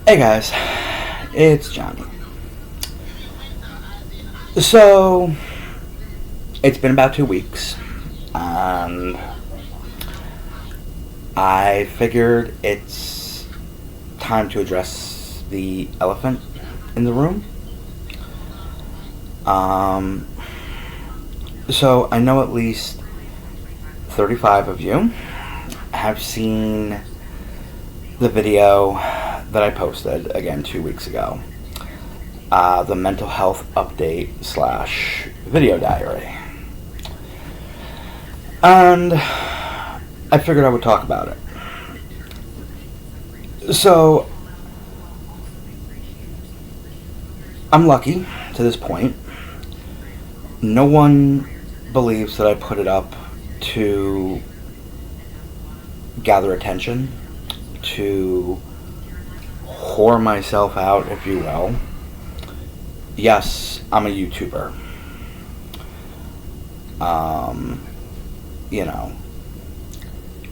Hey guys, it's Johnny. So, it's been about 2 weeks, and I figured it's time to address the elephant in the room. Um, so, I know at least 35 of you have seen the video that I posted, again, 2 weeks ago. The mental health update slash video diary. And I figured I would talk about it. So, I'm lucky to this point. No one believes that I put it up to gather attention, to whore myself out, if you will. Yes, I'm a YouTuber. You know,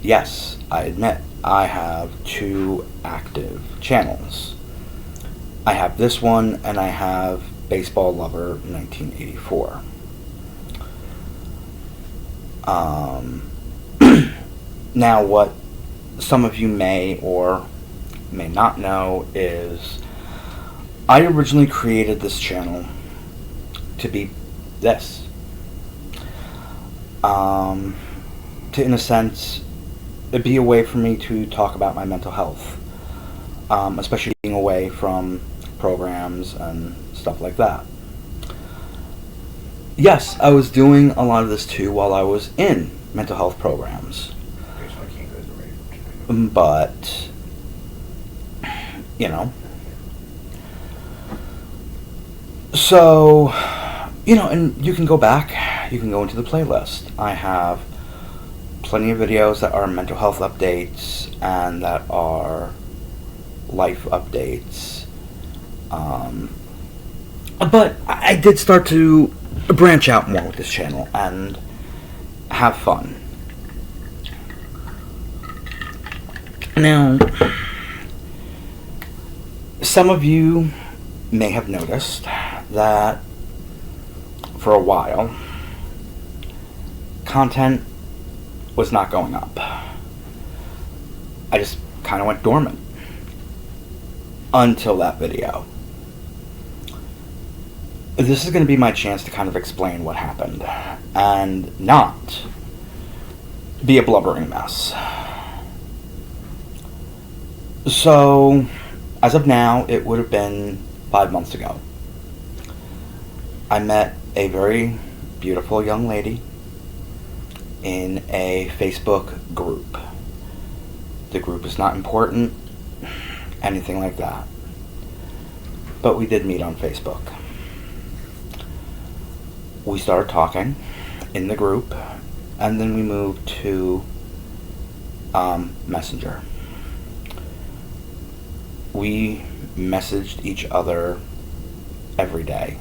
yes, I admit I have 2 active channels. I have this one, and I have Baseball Lover 1984. Now, what some of you may or may not know is I originally created this channel to be this. To, in a sense, be a way for me to talk about my mental health, especially being away from programs and stuff like that. Yes, I was doing a lot of this too while I was in mental health programs. But, you know. So, and you can go back, you can go into the playlist. I have plenty of videos that are mental health updates and that are life updates. But I did start to branch out more with this channel and have fun. Now, some of you may have noticed that for a while, content was not going up. I just kind of went dormant until that video. This is going to be my chance to kind of explain what happened and not be a blubbering mess. So, as of now, it would have been 5 months ago. I met a very beautiful young lady in a Facebook group. The group is not important, anything like that. But we did meet on Facebook. We started talking in the group, and then we moved to Messenger. We messaged each other every day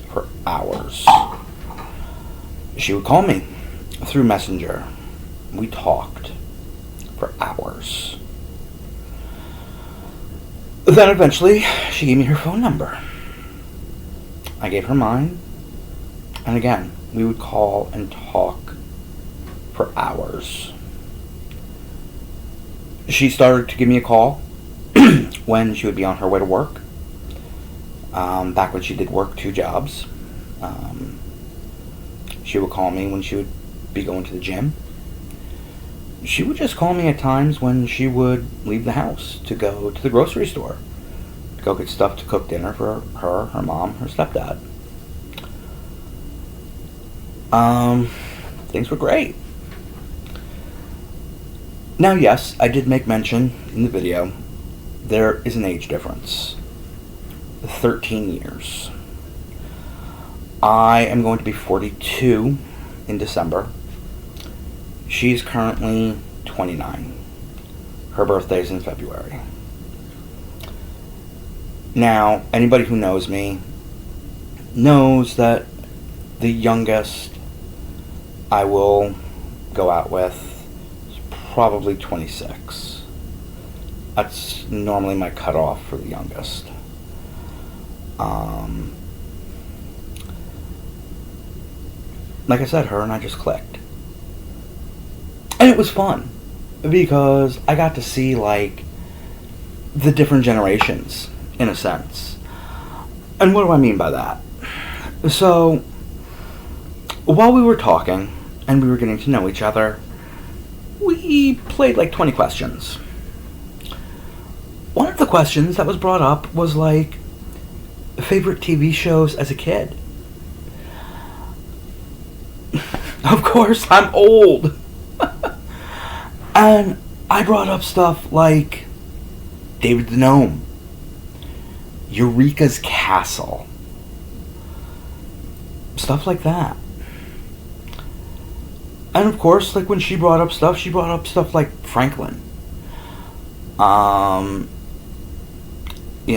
for hours. She would call me through Messenger. We talked for hours. Then eventually, she gave me her phone number. I gave her mine. And again, we would call and talk for hours. She started to give me a call when she would be on her way to work. Back when she did work 2 jobs. She would call me when she would be going to the gym. She would just call me at times when she would leave the house to go to the grocery store, to go get stuff to cook dinner for her mom, her stepdad. Things were great. Now, yes, I did make mention in the video, there is an age difference. 13 years. I am going to be 42 in December. She's currently 29. Her birthday is in February. Now, anybody who knows me knows that the youngest I will go out with is probably 26. That's normally my cutoff for the youngest. Like I said, her and I just clicked. And it was fun because I got to see, like, the different generations, in a sense. And what do I mean by that? So, while we were talking and we were getting to know each other, we played like 20 questions. One of the questions that was brought up was like, favorite TV shows as a kid. Of course, I'm old. And I brought up stuff like David the Gnome, Eureka's Castle, stuff like that. And of course, like when she brought up stuff like Franklin.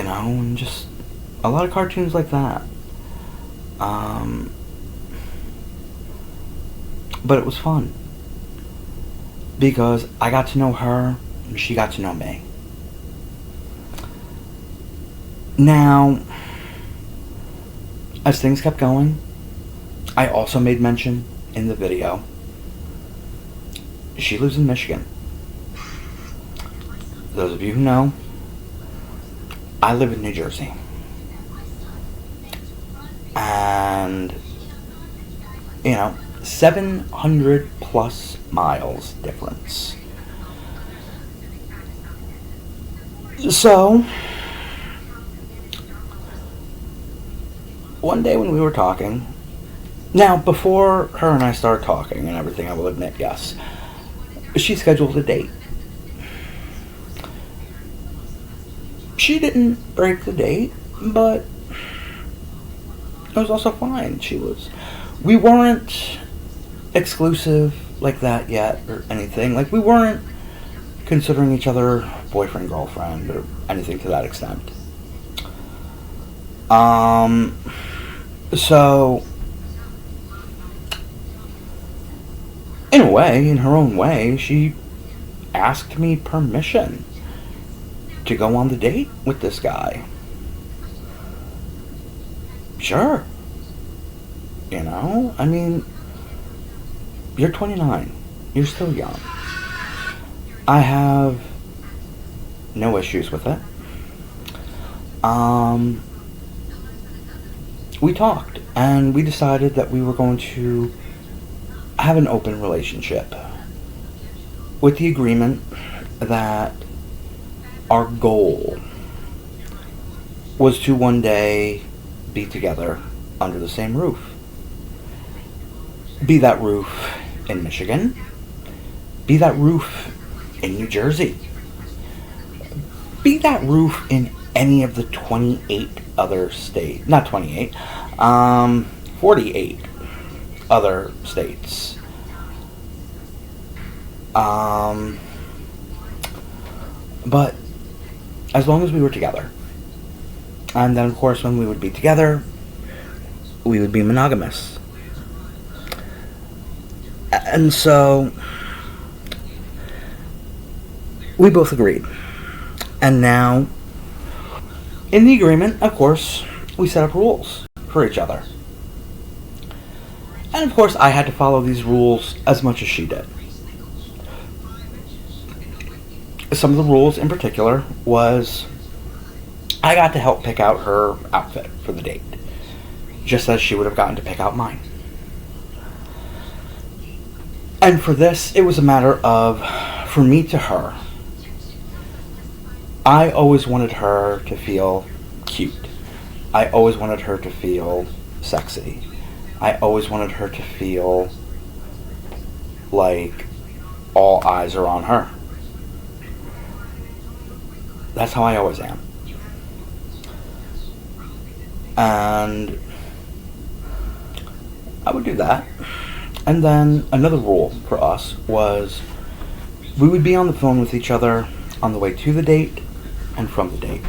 And just a lot of cartoons like that. But it was fun because I got to know her and she got to know me. Now, as things kept going, I also made mention in the video, she lives in Michigan. Those of you who know, I live in New Jersey. And, 700 plus miles difference. So, one day when we were talking, now before her and I started talking and everything, I will admit, yes, she scheduled a date. She didn't break the date, but it was also fine. We weren't exclusive like that yet or anything. Like, we weren't considering each other boyfriend, girlfriend, or anything to that extent. So, in a way, in her own way, she asked me permission to go on the date with this guy. Sure. I mean, you're 29. You're still young. I have no issues with it. We talked, and we decided that we were going to have an open relationship with the agreement that our goal was to one day be together under the same roof. Be that roof in Michigan. Be that roof in New Jersey. Be that roof in any of the 28 other states. Not 28. 48 other states. But as long as we were together. And then, of course, when we would be together, we would be monogamous. And so, we both agreed. And now, in the agreement, of course, we set up rules for each other. And of course, I had to follow these rules as much as she did. Some of the rules in particular was I got to help pick out her outfit for the date, just as she would have gotten to pick out mine. And for this, it was a matter of, from me to her, I always wanted her to feel cute. I always wanted her to feel sexy. I always wanted her to feel like all eyes are on her. That's how I always am. And I would do that. And then another rule for us was we would be on the phone with each other on the way to the date and from the date.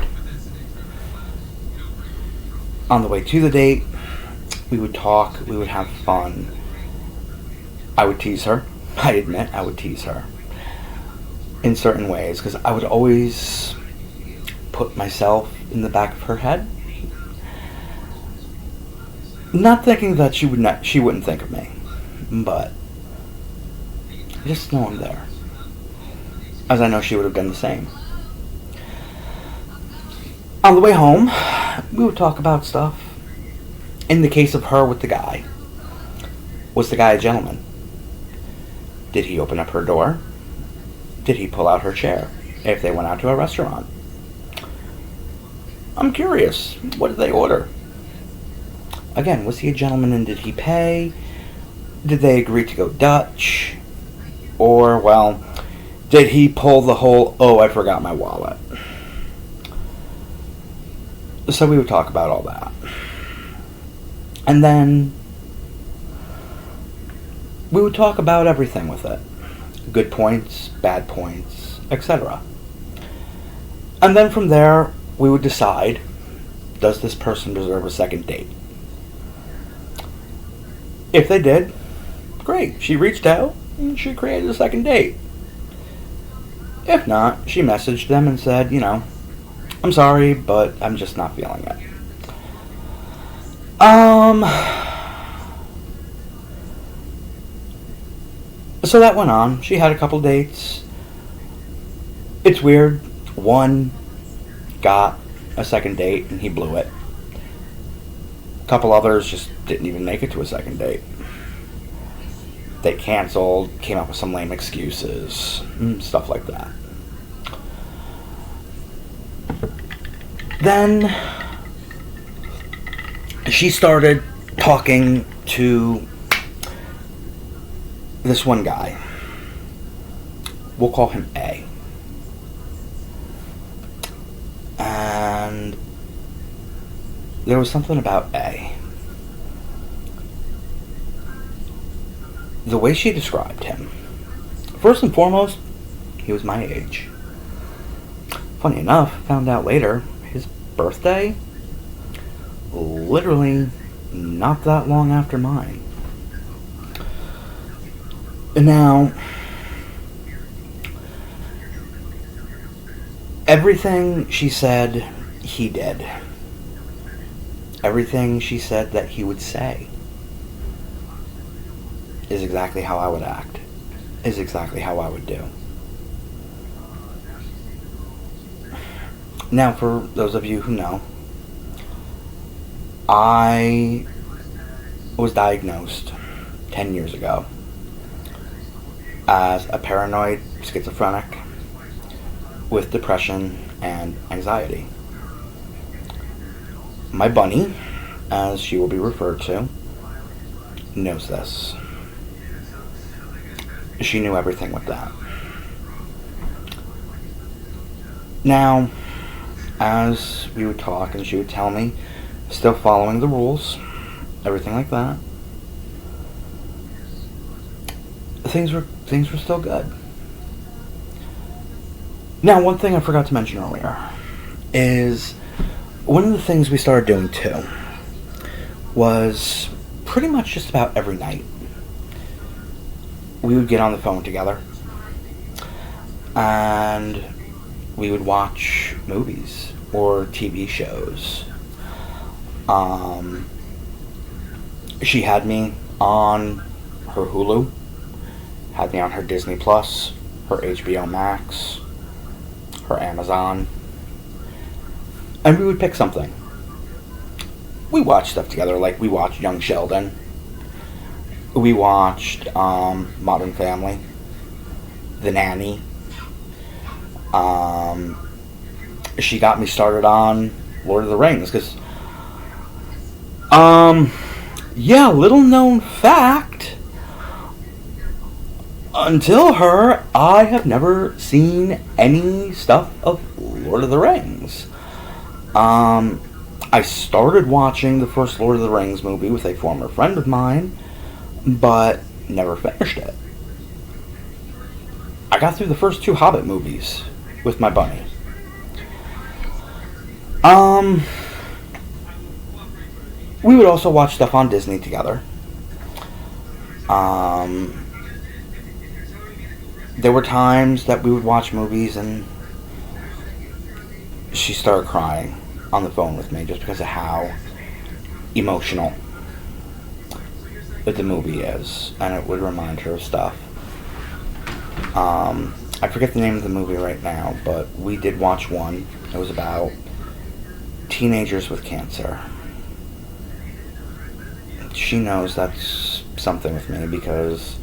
On the way to the date, we would talk, we would have fun. I would tease her. I admit, I would tease her. in certain ways because I would always put myself in the back of her head, not thinking that she wouldn't think of me, but just know I'm there, as I know she would have done the same. On the way home, we would talk about stuff. In the case of her with the guy, was the guy a gentleman? Did he open up her door? Did he pull out her chair if they went out to a restaurant? I'm curious, what did they order? Again, was he a gentleman and did he pay? Did they agree to go Dutch? Or, well, did he pull the whole, oh, I forgot my wallet? So we would talk about all that. And then we would talk about everything with it. Good points, bad points, etc. And then from there, we would decide, does this person deserve a second date? If they did, great. She reached out and she created a second date. If not, she messaged them and said, I'm sorry, but I'm just not feeling it. So that went on. She had a couple dates. It's weird. One got a second date and he blew it. A couple others just didn't even make it to a second date. They canceled, came up with some lame excuses, stuff like that. Then she started talking to this one guy. We'll call him A. And there was something about A. The way she described him. First and foremost, he was my age. Funny enough, found out later, his birthday, literally not that long after mine. Now, everything she said, he did. Everything she said that he would say is exactly how I would act, is exactly how I would do. Now, for those of you who know, I was diagnosed 10 years ago as a paranoid schizophrenic with depression and anxiety. My bunny, as she will be referred to, knows this. She knew everything with that. Now, as we would talk and she would tell me, still following the rules, everything like that, things were still good. Now, one thing I forgot to mention earlier is one of the things we started doing too was pretty much just about every night we would get on the phone together and we would watch movies or TV shows. She had me on her Hulu, had me on her Disney Plus, her HBO Max, her Amazon, and we would pick something. We watched stuff together, like we watched Young Sheldon, we watched Modern Family, The Nanny. She got me started on Lord of the Rings, because little known fact, until her, I have never seen any stuff of Lord of the Rings. I started watching the first Lord of the Rings movie with a former friend of mine, but never finished it. I got through the first 2 Hobbit movies with my bunny. We would also watch stuff on Disney together. There were times that we would watch movies and she started crying on the phone with me just because of how emotional the movie is, and it would remind her of stuff. I forget the name of the movie right now, but we did watch one. It was about teenagers with cancer. She knows that's something with me because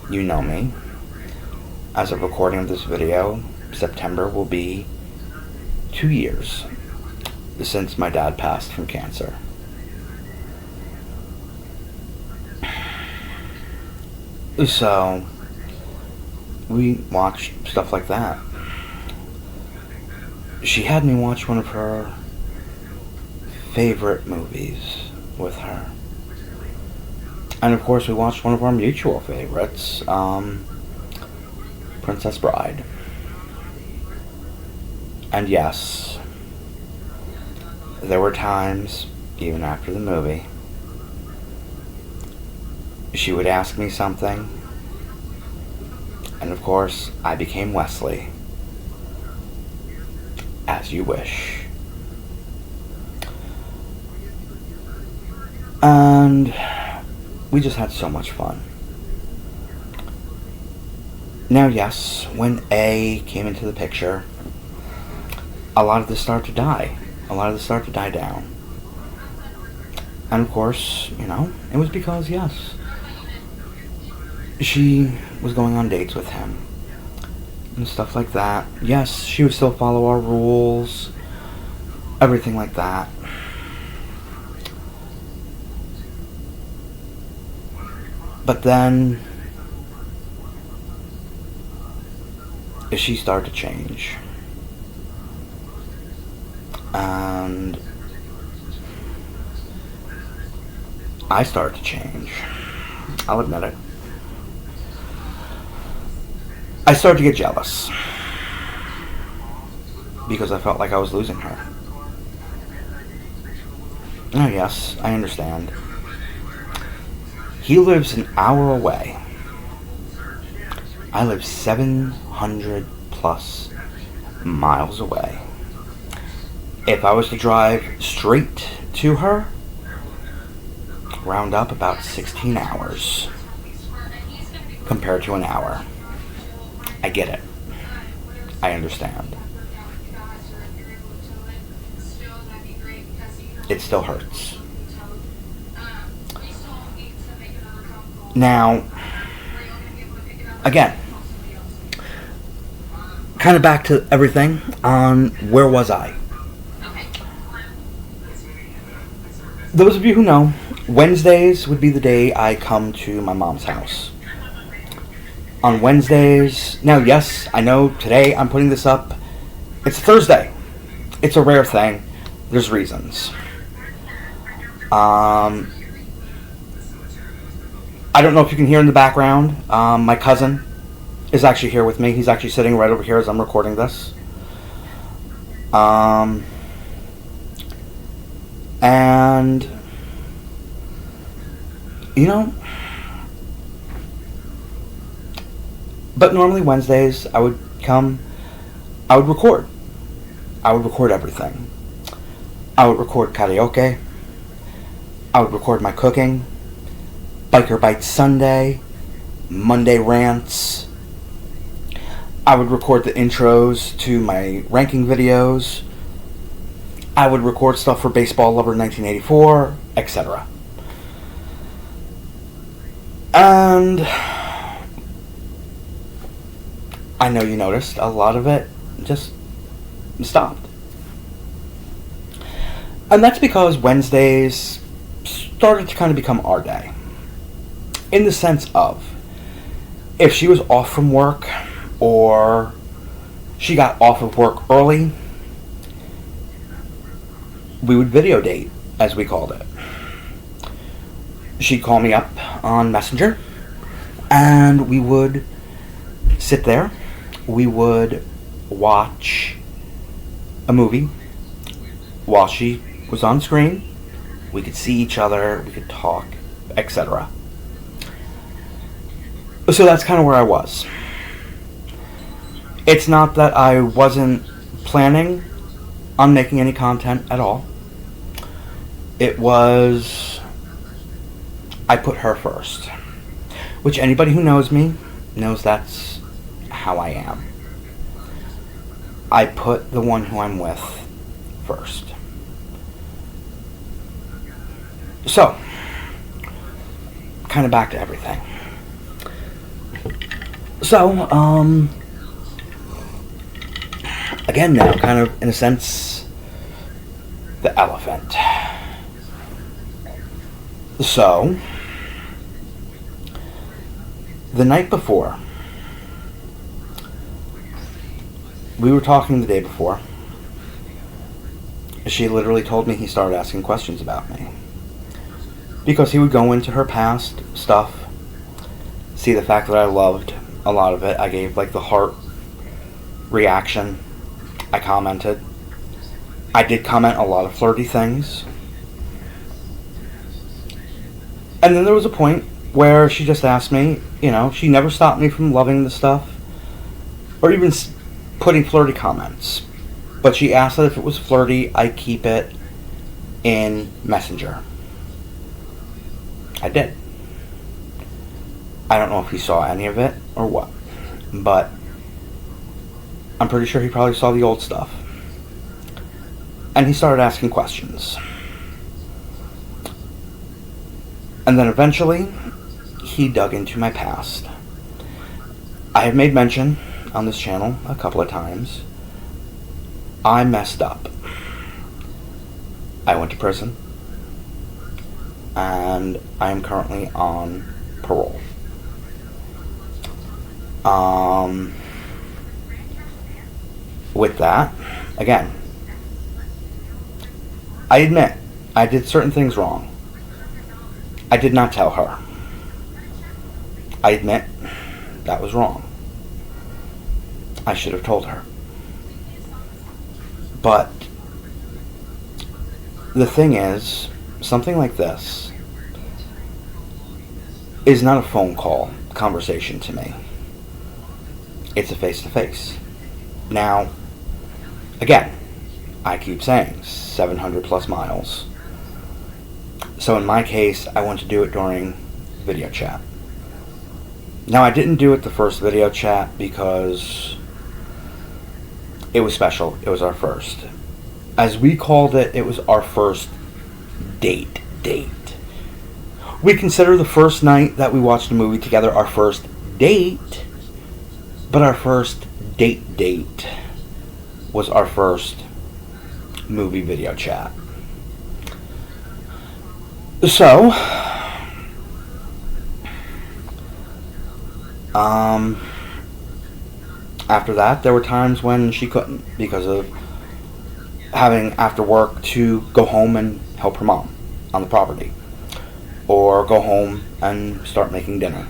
you know me. As of recording of this video, September will be 2 years since my dad passed from cancer. So, we watched stuff like that. She had me watch one of her favorite movies with her. And of course we watched one of our mutual favorites, Princess Bride. And yes, there were times, even after the movie, she would ask me something, and of course I became Wesley. As you wish. And we just had so much fun. Now, yes, when A came into the picture, a lot of this started to die. A lot of this started to die down. And of course, it was because, yes, she was going on dates with him and stuff like that. Yes, she would still follow our rules, everything like that. But then she started to change. And I started to change. I'll admit it. I started to get jealous because I felt like I was losing her. Oh yes, I understand. He lives an hour away. I live 700 plus miles away. If I was to drive straight to her, round up about 16 hours compared to an hour. I get it. I understand. It still hurts. Now, again, kind of back to everything on where was I? Those of you who know, Wednesdays would be the day I come to my mom's house. On Wednesdays, now yes, I know today I'm putting this up. It's Thursday. It's a rare thing. There's reasons. I don't know if you can hear in the background. My cousin is actually here with me. He's actually sitting right over here as I'm recording this. And but normally Wednesdays I would come, I would record. I would record everything. I would record karaoke. I would record my cooking, Biker Bites Sunday, Monday rants. I would record the intros to my ranking videos. I would record stuff for Baseball Lover 1984, etc. And I know you noticed a lot of it just stopped. And that's because Wednesdays started to kind of become our day. In the sense of, if she was off from work or she got off of work early, we would video date, as we called it. She'd call me up on Messenger and we would sit there. We would watch a movie while she was on screen. We could see each other, we could talk, etc. So that's kind of where I was. It's not that I wasn't planning on making any content at all. It was, I put her first. Which anybody who knows me knows that's how I am. I put the one who I'm with first. So, kind of back to everything. So, again now, kind of in a sense, the elephant. So, the night before, we were talking the day before. She literally told me he started asking questions about me. Because he would go into her past stuff, see the fact that I loved a lot of it. I gave like the heart reaction. I commented. I did comment a lot of flirty things. And then there was a point where she just asked me, she never stopped me from loving the stuff or even putting flirty comments. But she asked that if it was flirty, I keep it in Messenger. I did. I don't know if he saw any of it or what, but I'm pretty sure he probably saw the old stuff. And he started asking questions. And then eventually, he dug into my past. I have made mention on this channel a couple of times. I messed up. I went to prison. And I am currently on parole. With that, again, I admit I did certain things wrong. I did not tell her. I admit that was wrong. I should have told her. But the thing is, something like this is not a phone call conversation to me. It's a face-to-face. Now, again, I keep saying 700 plus miles. So in my case, I want to do it during video chat. Now, I didn't do it the first video chat because it was special. It was our first. As we called it, it was our first date. We consider the first night that we watched a movie together our first date, but our first date was our first movie video chat. So, after that, there were times when she couldn't because of having after work to go home and help her mom on the property, or go home and start making dinner.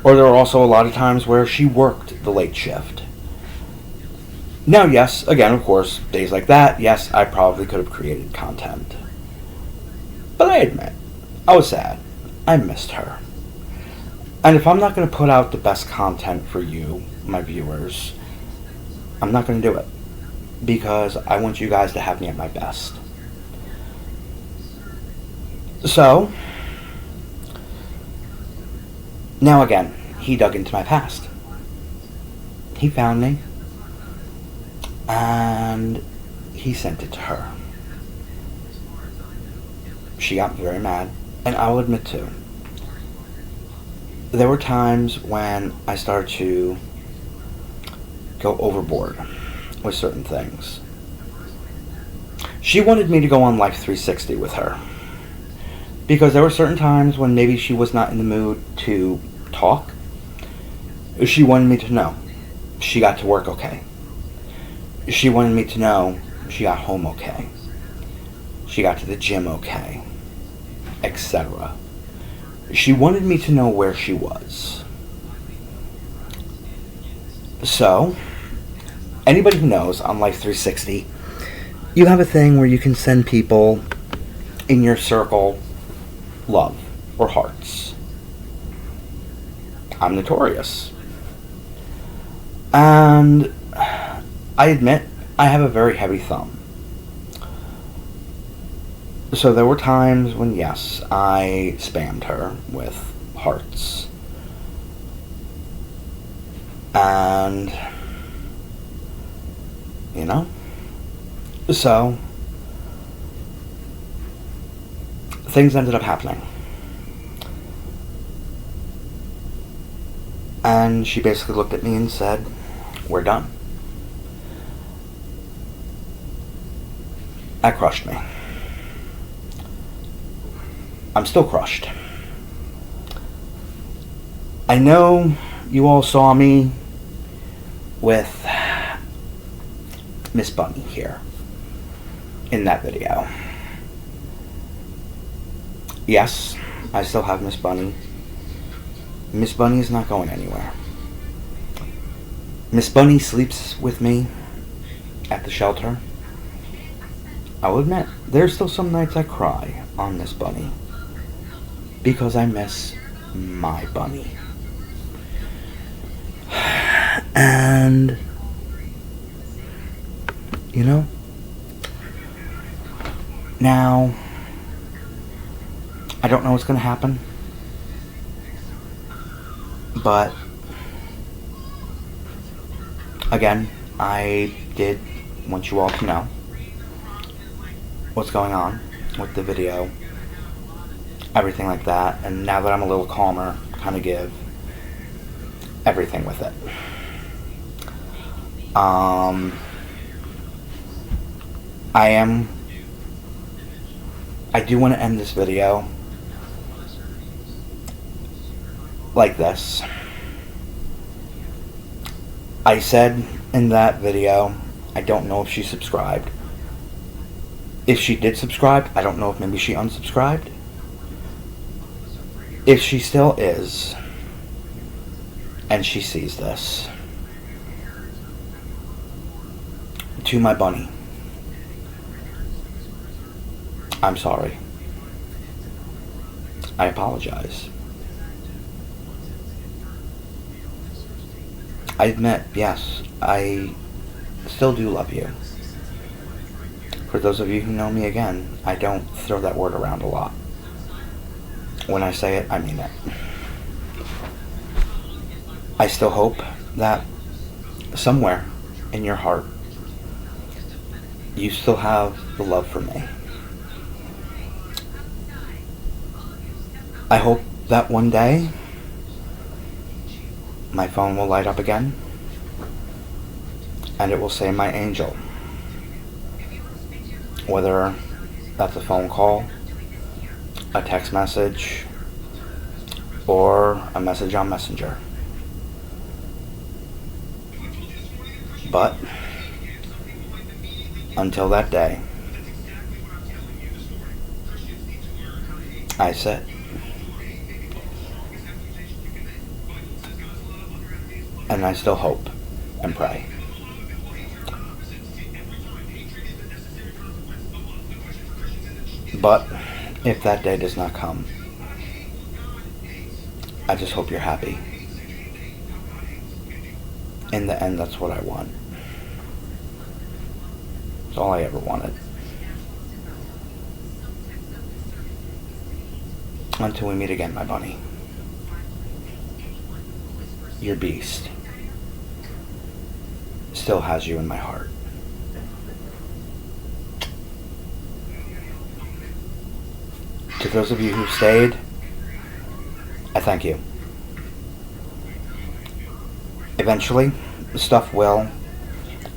Or there were also a lot of times where she worked the late shift. Now, yes, again, of course, days like that, yes, I probably could have created content. But I admit, I was sad. I missed her. And if I'm not going to put out the best content for you, my viewers, I'm not going to do it. Because I want you guys to have me at my best. So, now again, he dug into my past. He found me. And he sent it to her. She got very mad. And I will admit too, there were times when I started to go overboard with certain things. She wanted me to go on Life 360 with her. Because there were certain times when maybe she was not in the mood to talk. She wanted me to know she got to work okay. She wanted me to know she got home okay. She got to the gym okay. Etc. She wanted me to know where she was. So, anybody who knows on Life 360, you have a thing where you can send people in your circle love or hearts. I'm notorious. And I admit, I have a very heavy thumb. So there were times when, yes, I spammed her with hearts. And, you know, so things ended up happening. And she basically looked at me and said, "We're done." That crushed me. I'm still crushed. I know you all saw me with Miss Bunny here in that video. Yes, I still have Miss Bunny. Miss Bunny is not going anywhere. Miss Bunny sleeps with me at the shelter. I will admit, there's still some nights I cry on Miss Bunny because I miss my bunny. And, you know, now, I don't know what's going to happen, but, again, I did want you all to know what's going on with the video, everything like that, and now that I'm a little calmer, kind of give everything with it. I do want to end this video like this. I said in that video, I don't know if she subscribed. If she did subscribe, I don't know if maybe she unsubscribed. If she still is, and she sees this, to my bunny, I'm sorry. I apologize. I admit, yes, I still do love you. For those of you who know me, again, I don't throw that word around a lot. When I say it, I mean it. I still hope that somewhere in your heart, you still have the love for me. I hope that one day, my phone will light up again, and it will say my angel. Whether that's a phone call, a text message, or a message on Messenger. But until that day, I sit and I still hope and pray. But if that day does not come, I just hope you're happy. In the end, that's what I want. It's all I ever wanted. Until we meet again, my bunny. Your beast still has you in my heart. To those of you who stayed, I thank you. Eventually, the stuff will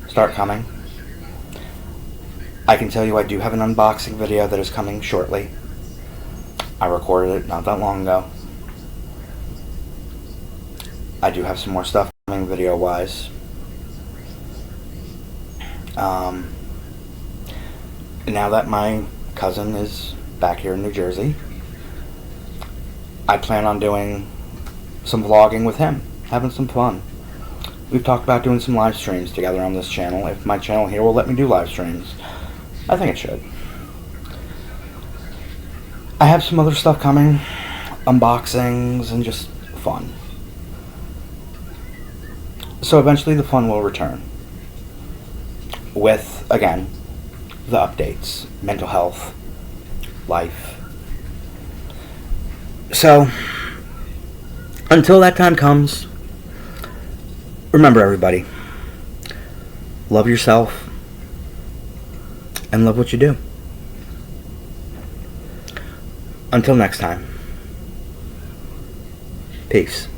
start coming. I can tell you I do have an unboxing video that is coming shortly. I recorded it not that long ago. I do have some more stuff coming video-wise. Now that my cousin is back here in New Jersey, I plan on doing some vlogging with him, having some fun. We've talked about doing some live streams together on this channel. If my channel here will let me do live streams, I think it should. I have some other stuff coming, unboxings and just fun. So eventually the fun will return with, again, the updates, mental health, life. So, until that time comes, remember everybody, love yourself and love what you do. Until next time, peace.